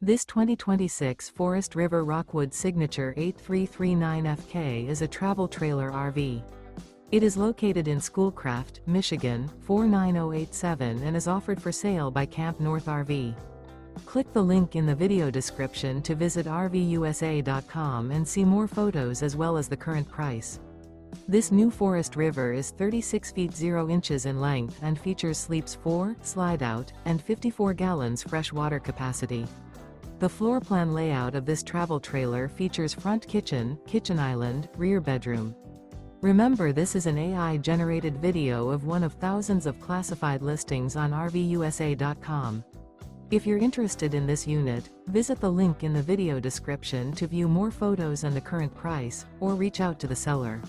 This 2026 Forest River Rockwood Signature 8339FK is a travel trailer RV. It is located in Schoolcraft, Michigan, 49087 and is offered for sale by CampNorth RV. Click the link in the video description to visit RVUSA.com and see more photos as well as the current price. This new Forest River is 36 feet 0 inches in length and features sleeps 4, Slideout, and 54 gallons fresh water capacity. The floor plan layout of this travel trailer features front kitchen, kitchen island, rear bedroom. Remember, this is an AI-generated video of one of thousands of classified listings on RVUSA.com. If you're interested in this unit, visit the link in the video description to view more photos and the current price, or reach out to the seller.